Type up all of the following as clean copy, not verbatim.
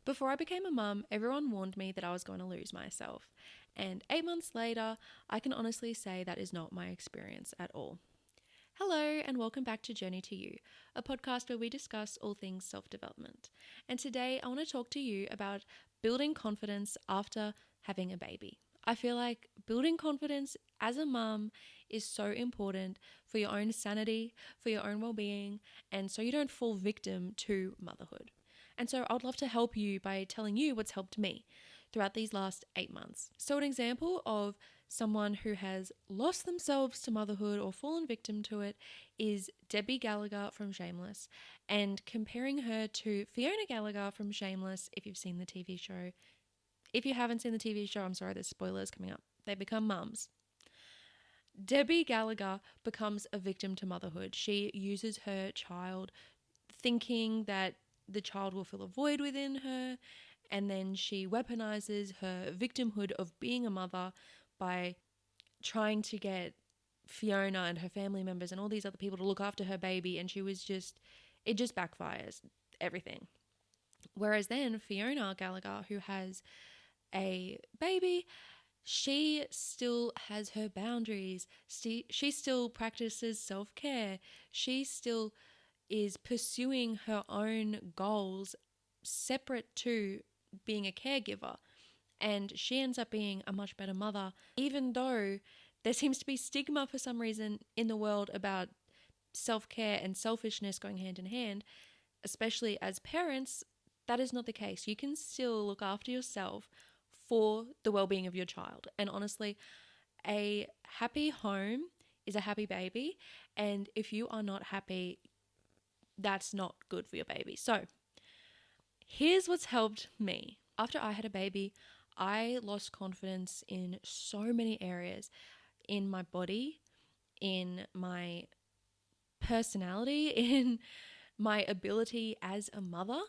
Before I became a mum, everyone warned me that I was going to lose myself. And 8 months later, I can honestly say that is not my experience at all. Hello, and welcome back to Journey to You, a podcast where we discuss all things self development. And today, I want to talk to you about building confidence after having a baby. I feel like building confidence as a mum is so important for your own sanity, for your own well being, and so you don't fall victim to motherhood. And so I'd love to help you by telling you what's helped me throughout these last 8 months. So, an example of someone who has lost themselves to motherhood or fallen victim to it is Debbie Gallagher from Shameless, and comparing her to Fiona Gallagher from Shameless, if you've seen the TV show. If you haven't seen the TV show, I'm sorry, there's spoilers coming up. They become mums. Debbie Gallagher becomes a victim to motherhood. She uses her child thinking that the child will fill a void within her, and then she weaponizes her victimhood of being a mother by trying to get Fiona and her family members and all these other people to look after her baby, and it just backfires everything. Whereas then Fiona Gallagher, who has a baby, she still has her boundaries. She still practices self-care. She still is pursuing her own goals separate to being a caregiver. And she ends up being a much better mother, even though there seems to be stigma for some reason in the world about self-care and selfishness going hand in hand, especially as parents. That is not the case. You can still look after yourself for the well-being of your child. And honestly, a happy home is a happy baby. And if you are not happy, that's not good for your baby. So here's what's helped me. After I had a baby, I lost confidence in so many areas, in my body, in my personality, in my ability as a mother.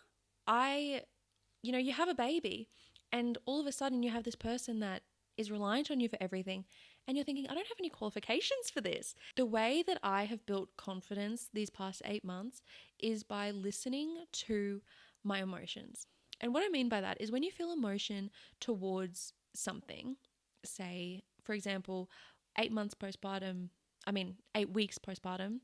You have a baby and all of a sudden you have this person that is reliant on you for everything, and you're thinking, I don't have any qualifications for this. The way that I have built confidence these past 8 months is by listening to my emotions. And what I mean by that is when you feel emotion towards something, say, for example, 8 weeks postpartum,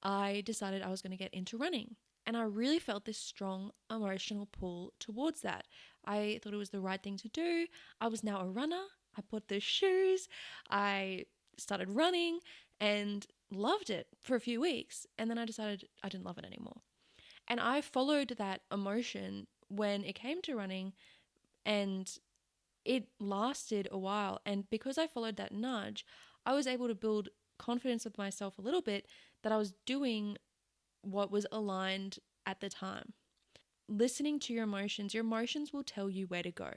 I decided I was going to get into running. And I really felt this strong emotional pull towards that. I thought it was the right thing to do. I was now a runner. I bought the shoes. I started running and loved it for a few weeks. And then I decided I didn't love it anymore. And I followed that emotion when it came to running, and it lasted a while. And because I followed that nudge, I was able to build confidence with myself a little bit that I was doing what was aligned at the time. Listening to your emotions will tell you where to go.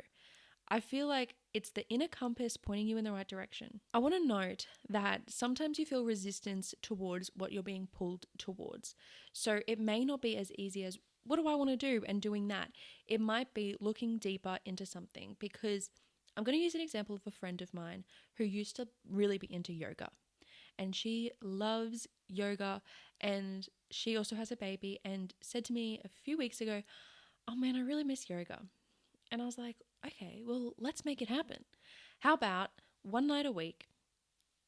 I feel like it's the inner compass pointing you in the right direction. I want to note that sometimes you feel resistance towards what you're being pulled towards. So it may not be as easy as, what do I want to do? And doing that. It might be looking deeper into something, because I'm going to use an example of a friend of mine who used to really be into yoga. And she loves yoga, and she also has a baby, and said to me a few weeks ago, oh man, I really miss yoga. And I was like, okay, well, let's make it happen. How about one night a week,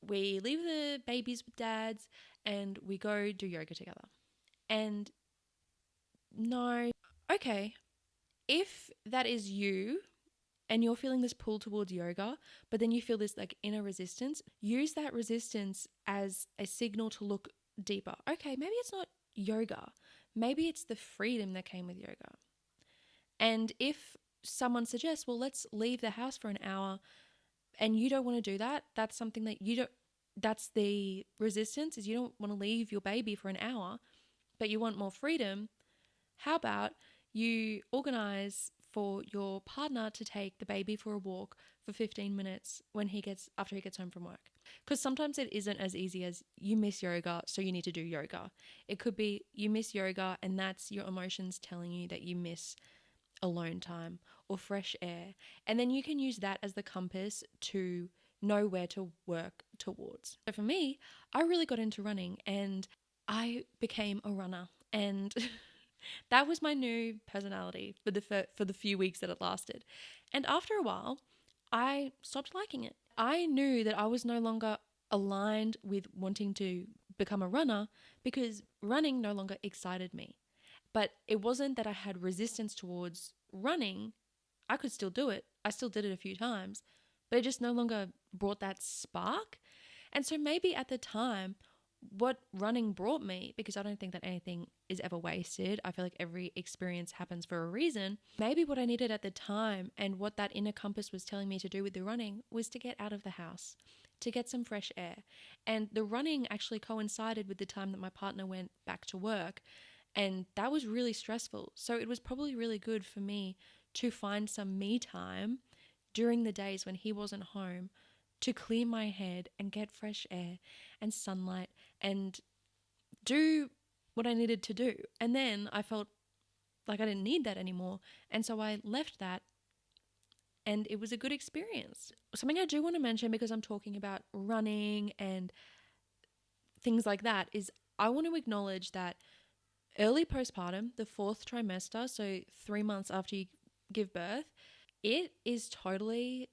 we leave the babies with dads and we go do yoga together? And no, okay, if that is you and you're feeling this pull towards yoga, but then you feel this like inner resistance, use that resistance as a signal to look deeper. Okay, maybe it's not yoga. Maybe it's the freedom that came with yoga. And if someone suggests, well, let's leave the house for an hour, and you don't want to do that, that's something that that's the resistance, is you don't want to leave your baby for an hour, but you want more freedom. How about you organize for your partner to take the baby for a walk for 15 minutes after he gets home from work? Because sometimes it isn't as easy as you miss yoga, so you need to do yoga. It could be you miss yoga and that's your emotions telling you that you miss alone time or fresh air. And then you can use that as the compass to know where to work towards. So for me, I really got into running and I became a runner. And That was my new personality for the few weeks that it lasted. And after a while, I stopped liking it. I knew that I was no longer aligned with wanting to become a runner because running no longer excited me. But it wasn't that I had resistance towards running. I could still do it. I still did it a few times, but it just no longer brought that spark. And so maybe at the time, what running brought me, because I don't think that anything is ever wasted, I feel like every experience happens for a reason. Maybe what I needed at the time and what that inner compass was telling me to do with the running was to get out of the house, to get some fresh air. And the running actually coincided with the time that my partner went back to work. And that was really stressful. So it was probably really good for me to find some me time during the days when he wasn't home to clear my head and get fresh air and sunlight and do what I needed to do. And then I felt like I didn't need that anymore. And so I left that and it was a good experience. Something I do want to mention because I'm talking about running and things like that is I want to acknowledge that early postpartum, the fourth trimester, so 3 months after you give birth, it is totally,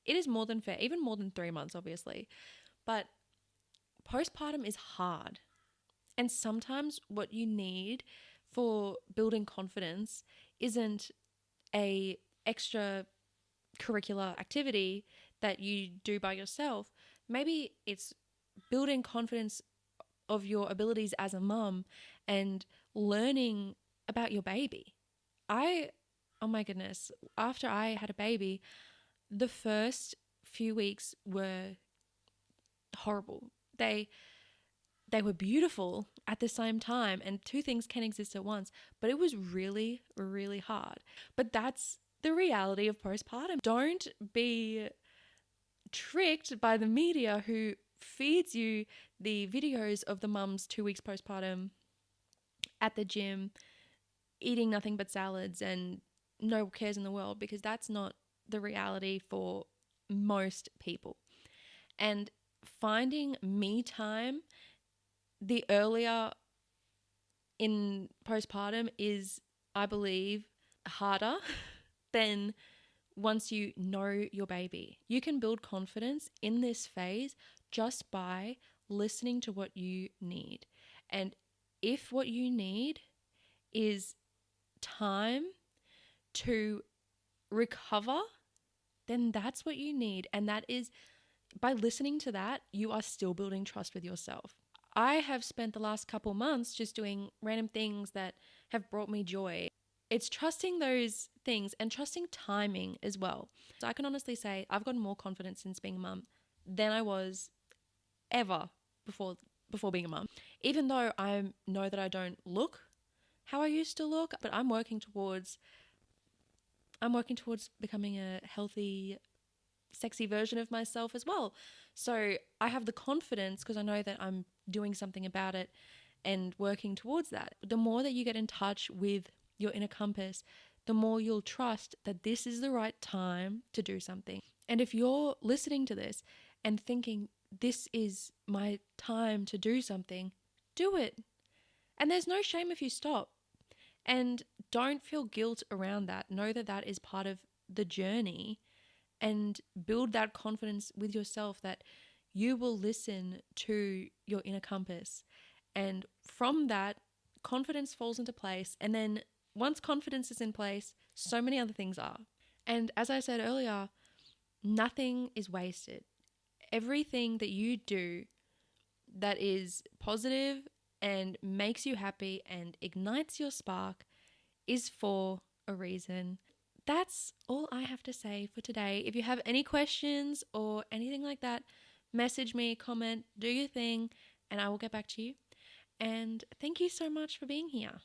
it is more than fair, even more than 3 months, obviously. But postpartum is hard. And sometimes what you need for building confidence isn't a extra curricular activity that you do by yourself. Maybe it's building confidence of your abilities as a mum and learning about your baby. Oh my goodness, after I had a baby, the first few weeks were horrible. They were beautiful at the same time, and two things can exist at once, but it was really, really hard. But that's the reality of postpartum. Don't be tricked by the media who feeds you the videos of the mums 2 weeks postpartum at the gym eating nothing but salads and no cares in the world, because that's not the reality for most people. And finding me time the earlier in postpartum is, I believe, harder than once you know your baby. You can build confidence in this phase just by listening to what you need. And if what you need is time to recover, then that's what you need. And that is, by listening to that, you are still building trust with yourself. I have spent the last couple months just doing random things that have brought me joy. It's trusting those things and trusting timing as well. So I can honestly say I've gotten more confidence since being a mum than I was ever before being a mum. Even though I know that I don't look how I used to look, but I'm working towards becoming a healthy, sexy version of myself as well. So I have the confidence because I know that I'm doing something about it and working towards that. The more that you get in touch with your inner compass, the more you'll trust that this is the right time to do something. And if you're listening to this and thinking, this is my time to do something, do it. And there's no shame if you stop. And don't feel guilt around that. Know that that is part of the journey, and build that confidence with yourself that you will listen to your inner compass. And from that, confidence falls into place. And then once confidence is in place, so many other things are. And as I said earlier, nothing is wasted. Everything that you do that is positive and makes you happy and ignites your spark is for a reason. That's all I have to say for today. If you have any questions or anything like that, message me, comment, do your thing, and I will get back to you. And thank you so much for being here.